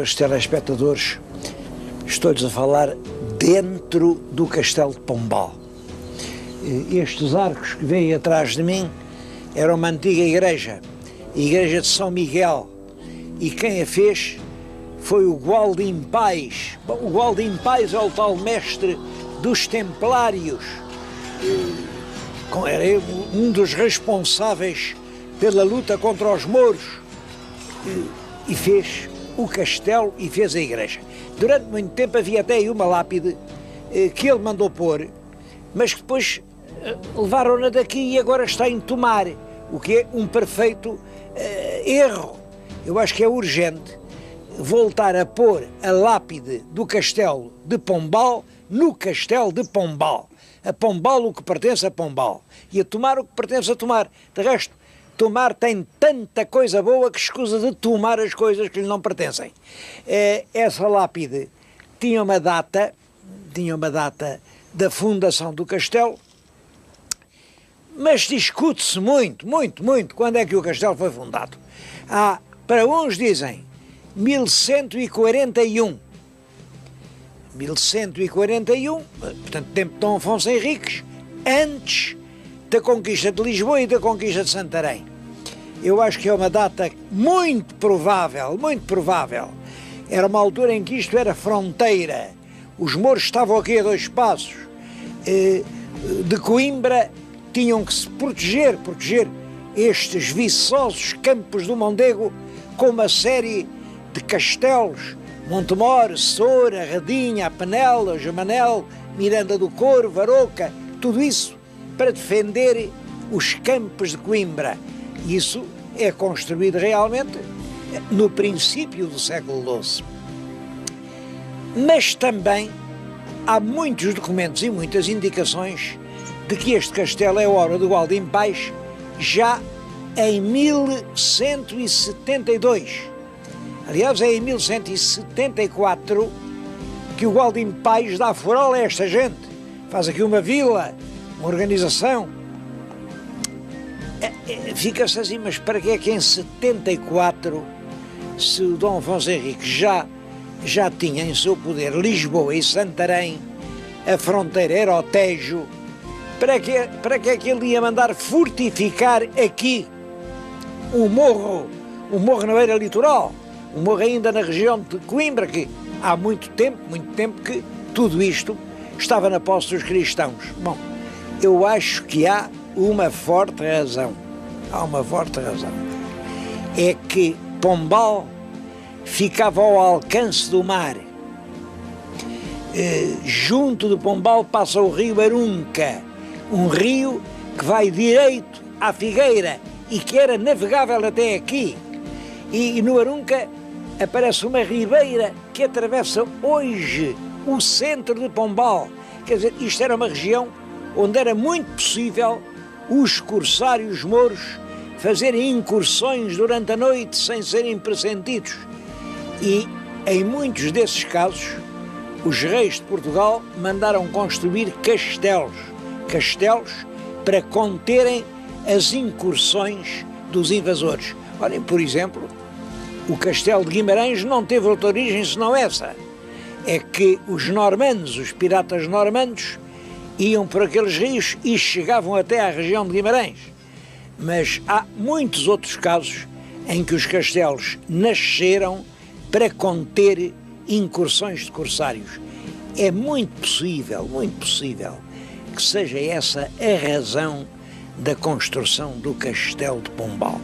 meus telespectadores, estou-lhes a falar dentro do Castelo de Pombal. Estes arcos que vêm atrás de mim era uma antiga igreja, a igreja de São Miguel, e quem a fez foi o Gualdim Pais. Bom, o Gualdim Pais é o tal mestre dos Templários, era um dos responsáveis pela luta contra os mouros, e fez o castelo e fez a igreja. Durante muito tempo havia até aí uma lápide que ele mandou pôr, mas que depois levaram-na daqui e agora está em Tomar, o que é um perfeito erro. Eu acho que é urgente voltar a pôr a lápide do Castelo de Pombal no Castelo de Pombal. A Pombal o que pertence a Pombal e a Tomar o que pertence a Tomar. De resto, Tomar tem tanta coisa boa que escusa de tomar as coisas que lhe não pertencem. Essa lápide tinha uma data da fundação do castelo, mas discute-se muito quando é que o castelo foi fundado. Para uns dizem 1141, portanto, tempo de Dom Afonso Henriques, antes da conquista de Lisboa e da conquista de Santarém. Eu acho que é uma data muito provável. Era uma altura em que isto era fronteira. Os mouros estavam aqui a 2 passos. De Coimbra tinham que se proteger estes viçosos campos do Mondego com uma série de castelos, Montemor, Soura, Radinha, Penela, Jamanel, Miranda do Couro, Varoca, tudo isso para defender os campos de Coimbra. Isso é construído realmente no princípio do século XII. Mas também há muitos documentos e muitas indicações de que este castelo é obra do Gualdim Pais já em 1172. Aliás, é em 1174 que o Gualdim Pais dá foral a esta gente. Faz aqui uma vila, uma organização. Fica-se assim, mas para que é que em 74, se o Dom Afonso Henriques já tinha em seu poder Lisboa e Santarém, a fronteira era o Tejo, para que é que ele ia mandar fortificar aqui um morro na beira litoral, um morro ainda na região de Coimbra, que há muito tempo que tudo isto estava na posse dos cristãos? Bom, eu acho que há uma forte razão. É que Pombal ficava ao alcance do mar. Junto de Pombal passa o rio Arunca, um rio que vai direito à Figueira e que era navegável até aqui. E no Arunca aparece uma ribeira que atravessa hoje o centro de Pombal. Quer dizer, isto era uma região onde era muito possível os corsários mouros fazerem incursões durante a noite sem serem pressentidos. E em muitos desses casos, os reis de Portugal mandaram construir castelos para conterem as incursões dos invasores. Olhem, por exemplo, o castelo de Guimarães não teve outra origem senão essa. É que os normandos, os piratas normandos, iam por aqueles rios e chegavam até à região de Guimarães. Mas há muitos outros casos em que os castelos nasceram para conter incursões de corsários. É muito possível que seja essa a razão da construção do Castelo de Pombal.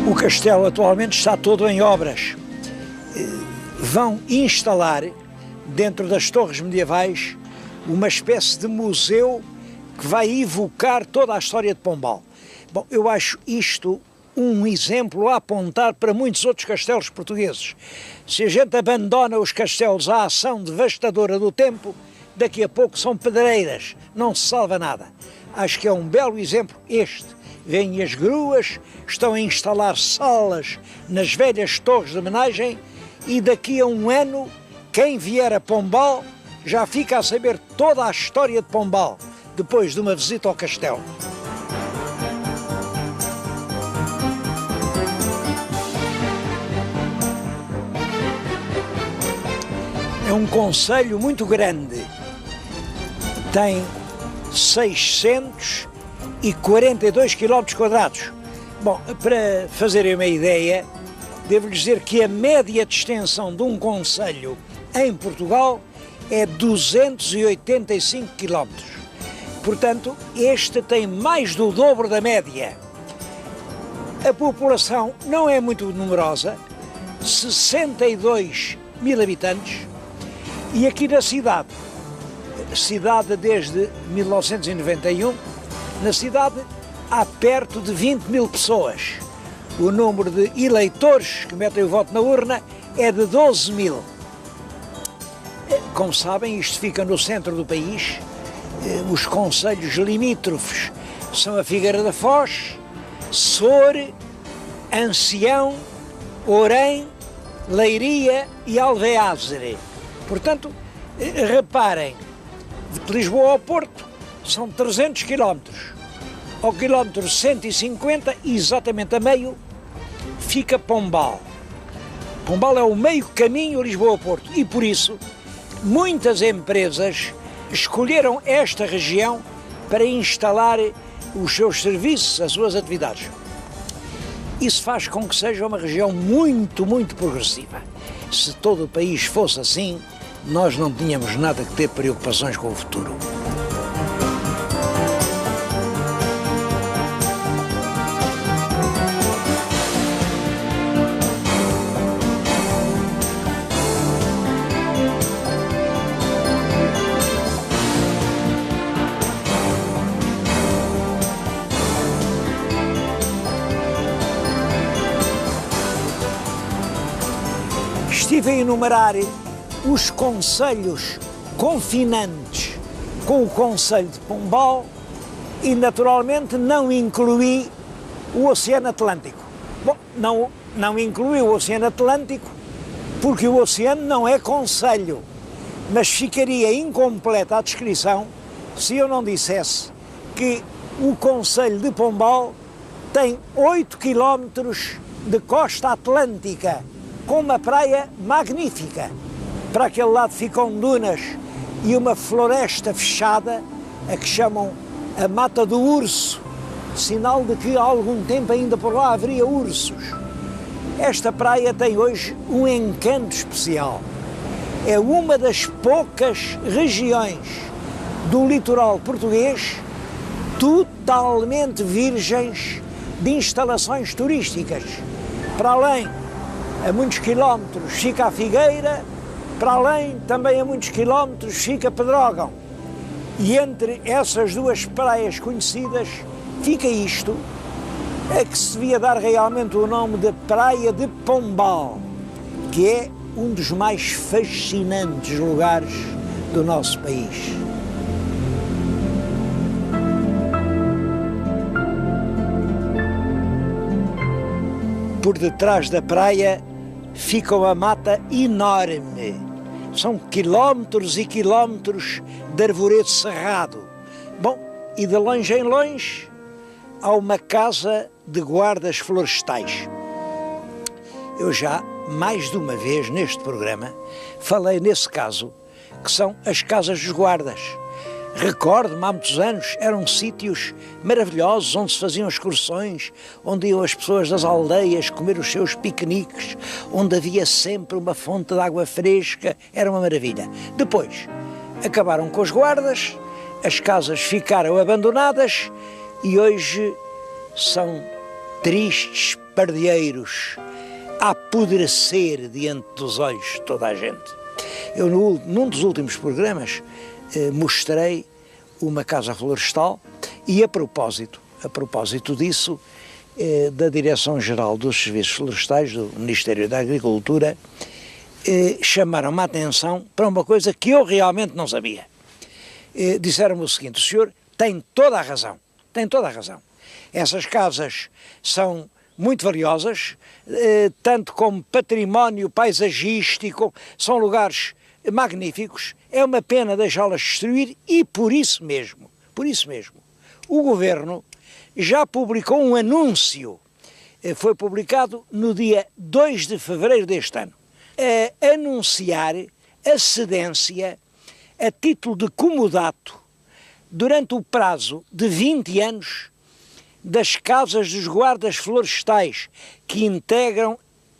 O castelo atualmente está todo em obras. Vão instalar, dentro das torres medievais, uma espécie de museu que vai evocar toda a história de Pombal. Bom, eu acho isto um exemplo a apontar para muitos outros castelos portugueses. Se a gente abandona os castelos à ação devastadora do tempo, daqui a pouco são pedreiras, não se salva nada. Acho que é um belo exemplo este. Vêm as gruas, estão a instalar salas nas velhas torres de homenagem e daqui a um ano, quem vier a Pombal já fica a saber toda a história de Pombal. depois de uma visita ao castelo. É um concelho muito grande, tem 642 km². Bom, para fazerem uma ideia, devo-lhes dizer que a média de extensão de um concelho em Portugal é 285 km. Portanto, este tem mais do dobro da média. A população não é muito numerosa, 62 mil habitantes, e aqui na cidade desde 1991, na cidade há perto de 20 mil pessoas. O número de eleitores que metem o voto na urna é de 12 mil. Como sabem, isto fica no centro do país. Os concelhos limítrofes são a Figueira da Foz, Soure, Ancião, Orém, Leiria e Alveázere. Portanto, reparem, de Lisboa ao Porto são 300 km. Ao quilómetro 150, exatamente a meio, fica Pombal. Pombal é o meio caminho Lisboa-Porto e, por isso, muitas empresas escolheram esta região para instalar os seus serviços, as suas atividades. Isso faz com que seja uma região muito, muito progressiva. Se todo o país fosse assim, nós não tínhamos nada que ter preocupações com o futuro. Estive a enumerar os concelhos confinantes com o concelho de Pombal e, naturalmente, não incluí o Oceano Atlântico. Bom, não incluí o Oceano Atlântico porque o oceano não é concelho, mas ficaria incompleta a descrição se eu não dissesse que o concelho de Pombal tem 8 quilómetros de costa atlântica, com uma praia magnífica. Para aquele lado ficam dunas e uma floresta fechada, a que chamam a Mata do Urso, sinal de que há algum tempo ainda por lá haveria ursos. Esta praia tem hoje um encanto especial. É uma das poucas regiões do litoral português totalmente virgens de instalações turísticas. Para além, a muitos quilómetros fica a Figueira, para além, também a muitos quilómetros, fica Pedrógão. E entre essas duas praias conhecidas fica isto, a que se devia dar realmente o nome de Praia de Pombal, que é um dos mais fascinantes lugares do nosso país. Por detrás da praia fica uma mata enorme. São quilómetros e quilómetros de arvoredo cerrado. Bom, e de longe em longe há uma casa de guardas florestais. Eu já, mais de uma vez neste programa, falei nesse caso, que são as casas dos guardas. Recordo-me, há muitos anos, eram sítios maravilhosos onde se faziam excursões, onde iam as pessoas das aldeias comer os seus piqueniques, onde havia sempre uma fonte de água fresca, era uma maravilha. Depois, acabaram com os guardas, as casas ficaram abandonadas e hoje são tristes pardieiros a apodrecer diante dos olhos de toda a gente. Eu, num dos últimos programas, mostrei uma casa florestal e a propósito disso, da Direção-Geral dos Serviços Florestais do Ministério da Agricultura, chamaram-me a atenção para uma coisa que eu realmente não sabia. Disseram-me o seguinte: o senhor tem toda a razão, essas casas são muito valiosas, tanto como património paisagístico, são lugares magníficos, é uma pena deixá-las destruir e por isso mesmo, Por isso mesmo, o Governo já publicou um anúncio, foi publicado no dia 2 de fevereiro deste ano, a anunciar a cedência a título de comodato durante o prazo de 20 anos das casas dos guardas florestais que integram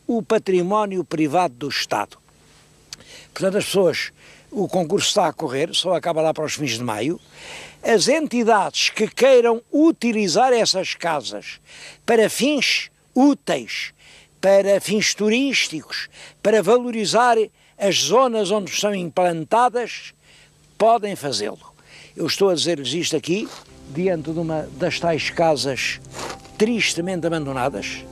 o património privado do Estado. Portanto, as pessoas, o concurso está a correr, só acaba lá para os fins de maio. As entidades que queiram utilizar essas casas para fins úteis, para fins turísticos, para valorizar as zonas onde são implantadas, podem fazê-lo. Eu estou a dizer-lhes isto aqui, diante de uma das tais casas tristemente abandonadas,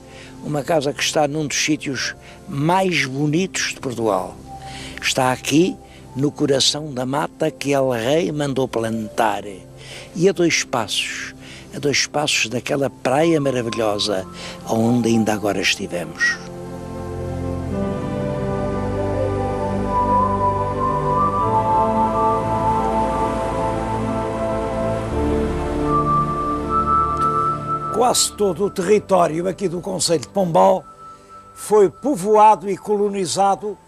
uma casa que está num dos sítios mais bonitos de Portugal. Está aqui no coração da mata que El Rei mandou plantar, e a 2 passos daquela praia maravilhosa onde ainda agora estivemos. Quase todo o território aqui do concelho de Pombal foi povoado e colonizado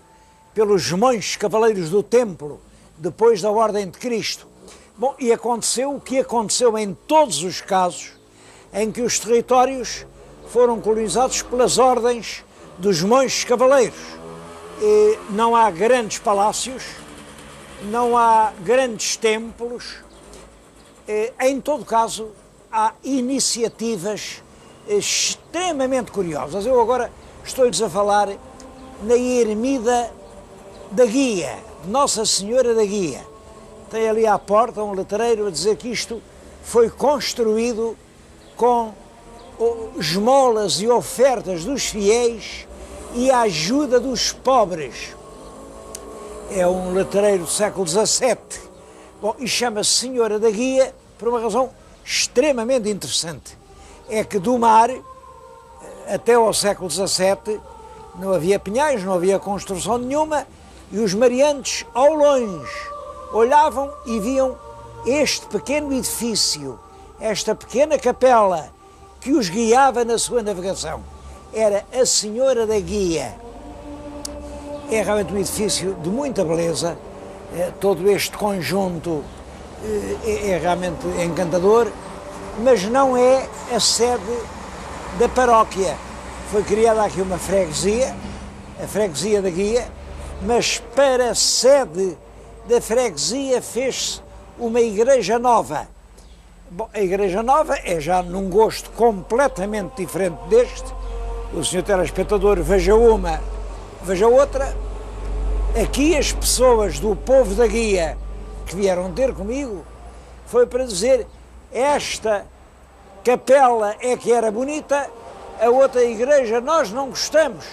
pelos monges cavaleiros do Templo, depois da Ordem de Cristo. Bom, e aconteceu o que aconteceu em todos os casos em que os territórios foram colonizados pelas ordens dos monges cavaleiros. Não há grandes palácios, não há grandes templos, em todo caso há iniciativas extremamente curiosas. Eu agora estou-lhes a falar na ermida da Guia, Nossa Senhora da Guia. Tem ali à porta um letreiro a dizer que isto foi construído com esmolas e ofertas dos fiéis e a ajuda dos pobres. É um letreiro do século XVII. Bom, e chama-se Senhora da Guia por uma razão extremamente interessante. É que do mar, até ao século XVII, não havia pinhais, não havia construção nenhuma, e os mariantes, ao longe, olhavam e viam este pequeno edifício, esta pequena capela que os guiava na sua navegação. Era a Senhora da Guia. É realmente um edifício de muita beleza, todo este conjunto é realmente encantador, mas não é a sede da paróquia. Foi criada aqui uma freguesia, a freguesia da Guia, mas para a sede da freguesia fez-se uma igreja nova. Bom, a igreja nova é já num gosto completamente diferente deste. O senhor telespectador veja uma, veja outra. Aqui as pessoas do povo da Guia que vieram ter comigo foi para dizer: esta capela é que era bonita, a outra igreja nós não gostamos.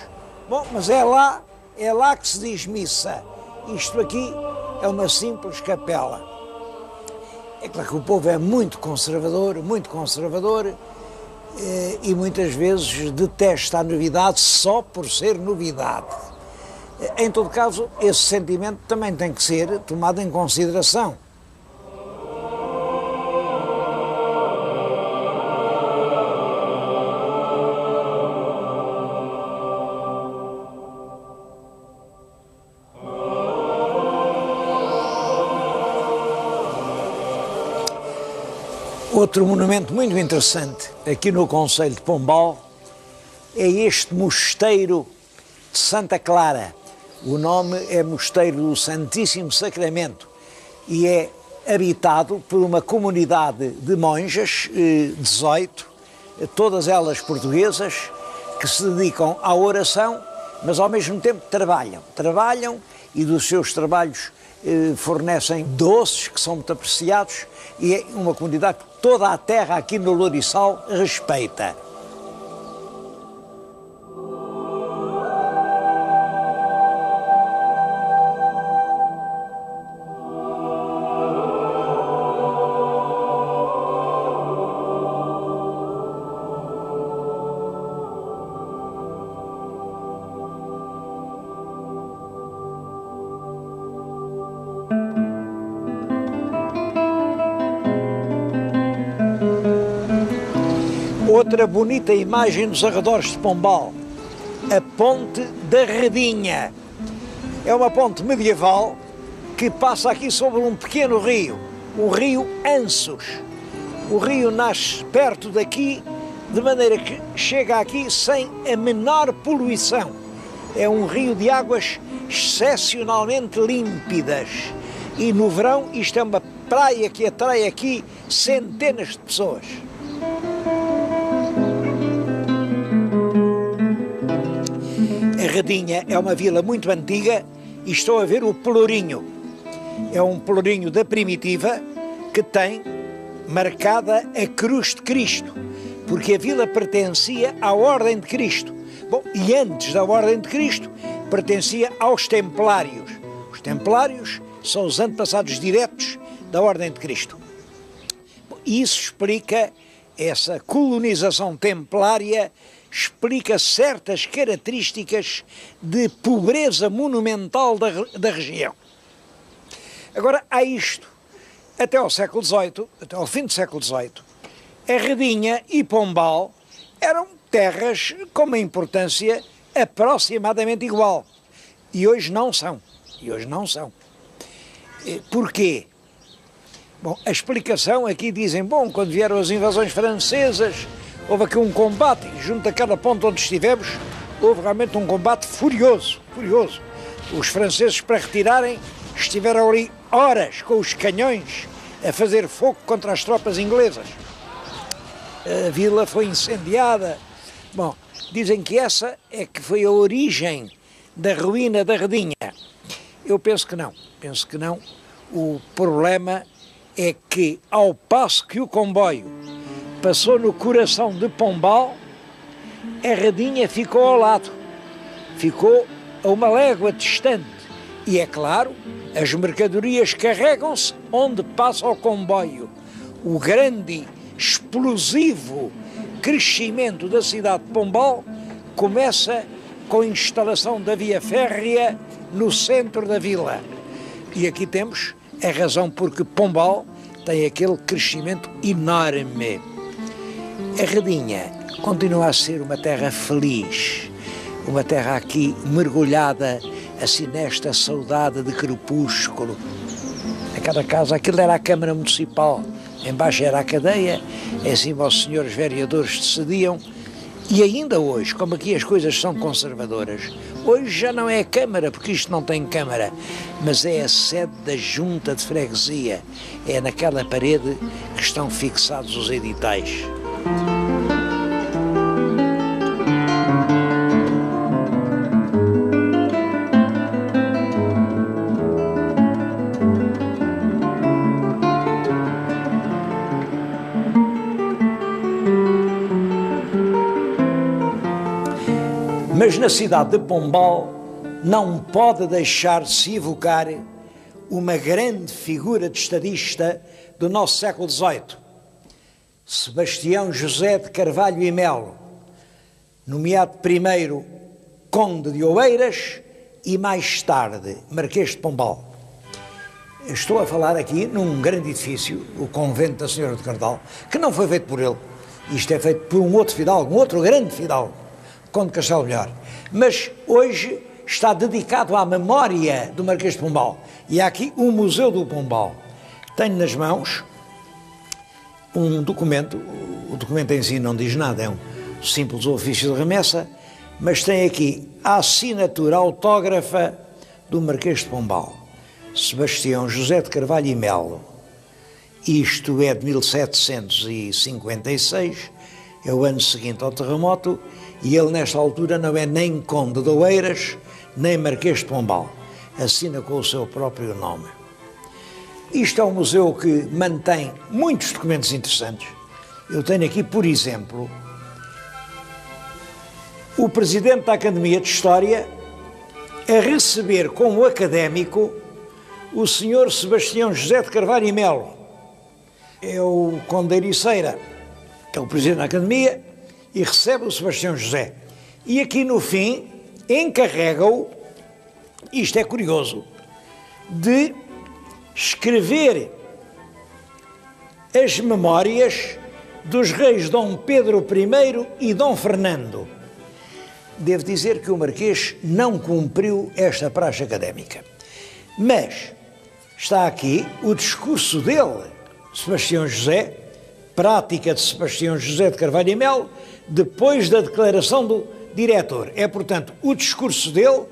Bom, mas é lá que se diz missa. Isto aqui é uma simples capela. É claro que o povo é muito conservador, e muitas vezes detesta a novidade só por ser novidade. Em todo caso, esse sentimento também tem que ser tomado em consideração. Outro monumento muito interessante aqui no concelho de Pombal é este mosteiro de Santa Clara. O nome é Mosteiro do Santíssimo Sacramento e é habitado por uma comunidade de monjas, 18, todas elas portuguesas, que se dedicam à oração, mas ao mesmo tempo trabalham e dos seus trabalhos fornecem doces que são muito apreciados, e é uma comunidade que toda a terra aqui no Louriçal respeita. Outra bonita imagem nos arredores de Pombal, a Ponte da Redinha. É uma ponte medieval que passa aqui sobre um pequeno rio, o rio Anços. O rio nasce perto daqui, de maneira que chega aqui sem a menor poluição. É um rio de águas excepcionalmente límpidas. E no verão isto é uma praia que atrai aqui centenas de pessoas. A Redinha é uma vila muito antiga e estou a ver o Pelourinho. É um pelourinho da primitiva que tem marcada a cruz de Cristo, porque a vila pertencia à Ordem de Cristo. Bom, e antes da Ordem de Cristo pertencia aos Templários. Os Templários são os antepassados diretos da Ordem de Cristo. Bom, isso explica, essa colonização templária explica certas características de pobreza monumental da região. Agora, há isto. Até ao século XVIII, até ao fim do século XVIII, a Redinha e Pombal eram terras com uma importância aproximadamente igual. E hoje não são. Porquê? Bom, a explicação aqui dizem, bom, quando vieram as invasões francesas, houve aqui um combate, junto àquela ponte onde estivemos, houve realmente um combate furioso. Os franceses, para retirarem, estiveram ali horas com os canhões a fazer fogo contra as tropas inglesas. A vila foi incendiada. Bom, dizem que essa é que foi a origem da ruína da Redinha. Eu penso que não. O problema é que, ao passo que o comboio passou no coração de Pombal, a Redinha ficou ao lado, ficou a uma légua distante. E é claro, as mercadorias carregam-se onde passa o comboio. O grande, explosivo crescimento da cidade de Pombal começa com a instalação da via férrea no centro da vila. E aqui temos a razão porque Pombal tem aquele crescimento enorme. A Redinha continua a ser uma terra feliz, uma terra aqui mergulhada assim nesta saudade de crepúsculo. A cada casa, aquilo era a Câmara Municipal, embaixo era a cadeia, em cima os senhores vereadores decidiam. E ainda hoje, como aqui as coisas são conservadoras, hoje já não é a Câmara, porque isto não tem Câmara, mas é a sede da Junta de Freguesia. É naquela parede que estão fixados os editais. Mas na cidade de Pombal não pode deixar de se evocar uma grande figura de estadista do nosso século XVIII, Sebastião José de Carvalho e Melo, nomeado primeiro Conde de Oeiras e mais tarde Marquês de Pombal. Estou a falar aqui num grande edifício, o Convento da Senhora de Cardal, que não foi feito por ele. Isto é feito por um outro fidalgo, um outro grande fidalgo, Conde Castelo Melhor, mas hoje está dedicado à memória do Marquês de Pombal. E há aqui um Museu do Pombal. Tenho nas mãos um documento, o documento em si não diz nada, é um simples ofício de remessa, mas tem aqui a assinatura autógrafa do Marquês de Pombal, Sebastião José de Carvalho e Melo. Isto é de 1756, é o ano seguinte ao terremoto, e ele nesta altura não é nem Conde de Oeiras, nem Marquês de Pombal. Assina com o seu próprio nome. Isto é um museu que mantém muitos documentos interessantes. Eu tenho aqui, por exemplo, o presidente da Academia de História a receber como académico o senhor Sebastião José de Carvalho e Melo. É o Conde de Ericeira, que é o presidente da Academia, e recebe o Sebastião José. E aqui no fim encarrega-o, isto é curioso, de escrever as memórias dos reis Dom Pedro I e Dom Fernando. Devo dizer que o Marquês não cumpriu esta praxe académica. Mas está aqui o discurso dele, Sebastião José, prática de Sebastião José de Carvalho e Melo, depois da declaração do diretor. É, portanto, o discurso dele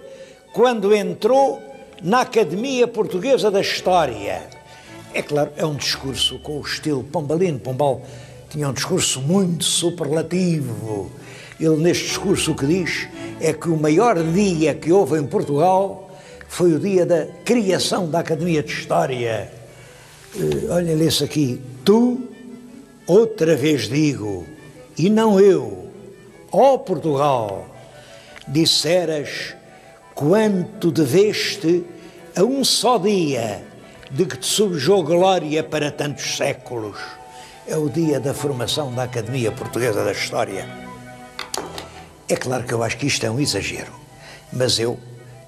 quando entrou na Academia Portuguesa da História. É claro, é um discurso com o estilo pombalino. Pombal tinha um discurso muito superlativo. Ele, neste discurso, o que diz é que o maior dia que houve em Portugal foi o dia da criação da Academia de História. Olha, lê-se aqui: tu, outra vez digo, e não eu, ó Portugal, disseras quanto deveste a um só dia de que te subjou glória para tantos séculos. É o dia da formação da Academia Portuguesa da História. É claro que eu acho que isto é um exagero, mas eu,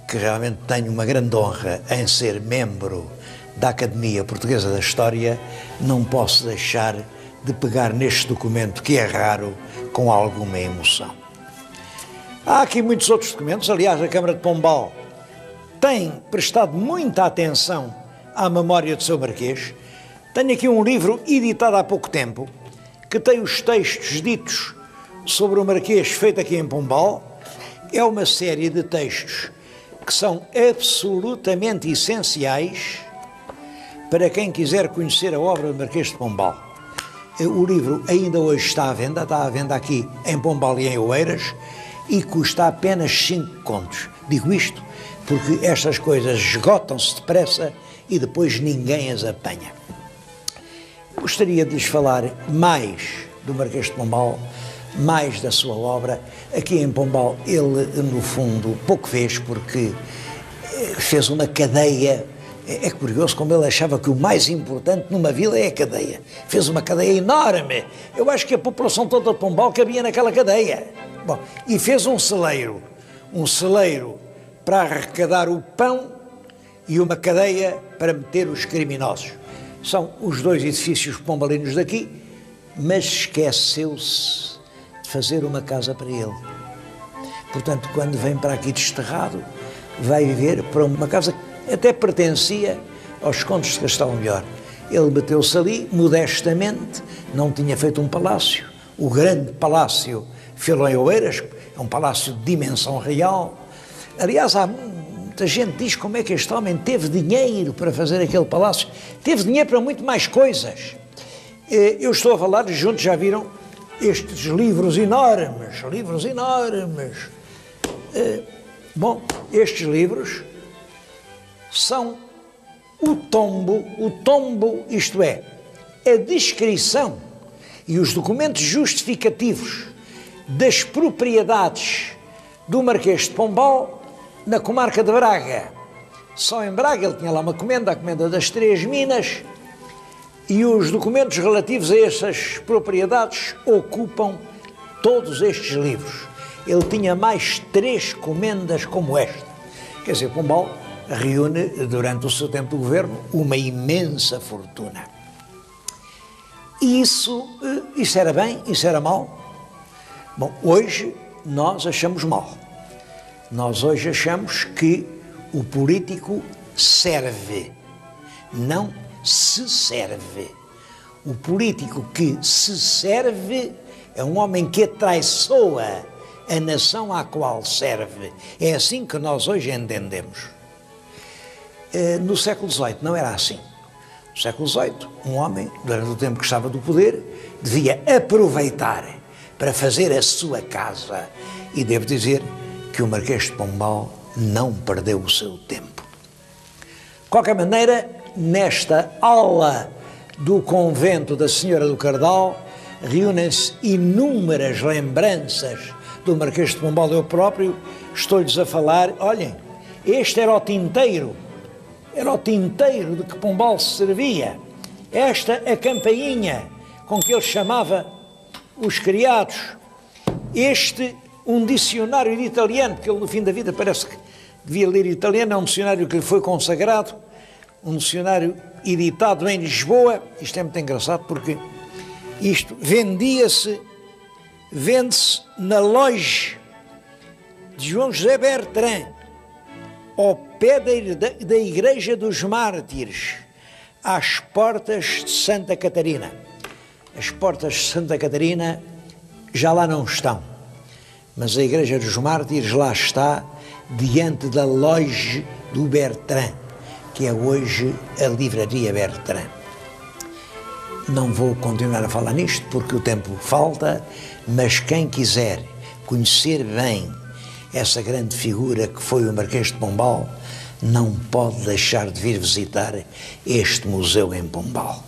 que realmente tenho uma grande honra em ser membro da Academia Portuguesa da História, não posso deixar de pegar neste documento, que é raro, com alguma emoção. Há aqui muitos outros documentos. Aliás, a Câmara de Pombal tem prestado muita atenção à memória de seu Marquês. Tenho aqui um livro editado há pouco tempo, que tem os textos ditos sobre o Marquês, feito aqui em Pombal. É uma série de textos que são absolutamente essenciais para quem quiser conhecer a obra do Marquês de Pombal. O livro ainda hoje está à venda aqui em Pombal e em Oeiras, e custa apenas 5 contos. Digo isto porque estas coisas esgotam-se depressa e depois ninguém as apanha. Gostaria de lhes falar mais do Marquês de Pombal, mais da sua obra. Aqui em Pombal ele, no fundo, pouco fez, porque fez uma cadeia. É curioso como ele achava que o mais importante numa vila é a cadeia. Fez uma cadeia enorme. Eu acho que a população toda de Pombal cabia naquela cadeia. Bom, e fez um celeiro para arrecadar o pão e uma cadeia para meter os criminosos. São os dois edifícios pombalinos daqui, mas esqueceu-se de fazer uma casa para ele. Portanto, quando vem para aqui desterrado, vai viver para uma casa que até pertencia aos condes de Castelo Melhor. Ele meteu-se ali, modestamente, não tinha feito um palácio. O grande palácio fê-lo em Oeiras, é um palácio de dimensão real. Aliás, muita gente diz como é que este homem teve dinheiro para fazer aquele palácio. Teve dinheiro para muito mais coisas. Eu estou a falar, juntos já viram, estes livros enormes. Bom, estes livros são o tombo, isto é, a descrição e os documentos justificativos das propriedades do Marquês de Pombal na comarca de Braga. Só em Braga ele tinha lá uma comenda, a comenda das 3 minas, e os documentos relativos a essas propriedades ocupam todos estes livros. Ele tinha mais 3 comendas como esta. Quer dizer, Pombal reúne, durante o seu tempo de governo, uma imensa fortuna. E isso era bem, isso era mau? Bom, hoje nós achamos mal. Nós hoje achamos que o político serve, não se serve. O político que se serve é um homem que atraiçoa a nação à qual serve. É assim que nós hoje entendemos. No século XVIII não era assim. No século XVIII, um homem, durante o tempo que estava do poder, devia aproveitar para fazer a sua casa. E devo dizer que o Marquês de Pombal não perdeu o seu tempo. De qualquer maneira, nesta aula do convento da Senhora do Cardal, reúnem-se inúmeras lembranças do Marquês de Pombal. Eu próprio estou-lhes a falar, olhem, este era o tinteiro de que Pombal se servia. Esta a campainha com que ele chamava os criados. Este, um dicionário de italiano, porque ele no fim da vida parece que devia ler italiano, é um dicionário que lhe foi consagrado, um dicionário editado em Lisboa. Isto é muito engraçado porque Isto vende-se na loja de João José Bertrand, ao pé da Igreja dos Mártires, às portas de Santa Catarina. As portas de Santa Catarina já lá não estão, mas a Igreja dos Mártires lá está, diante da loja do Bertrand, que é hoje a Livraria Bertrand. Não vou continuar a falar nisto porque o tempo falta, mas quem quiser conhecer bem essa grande figura que foi o Marquês de Pombal, não pode deixar de vir visitar este museu em Pombal.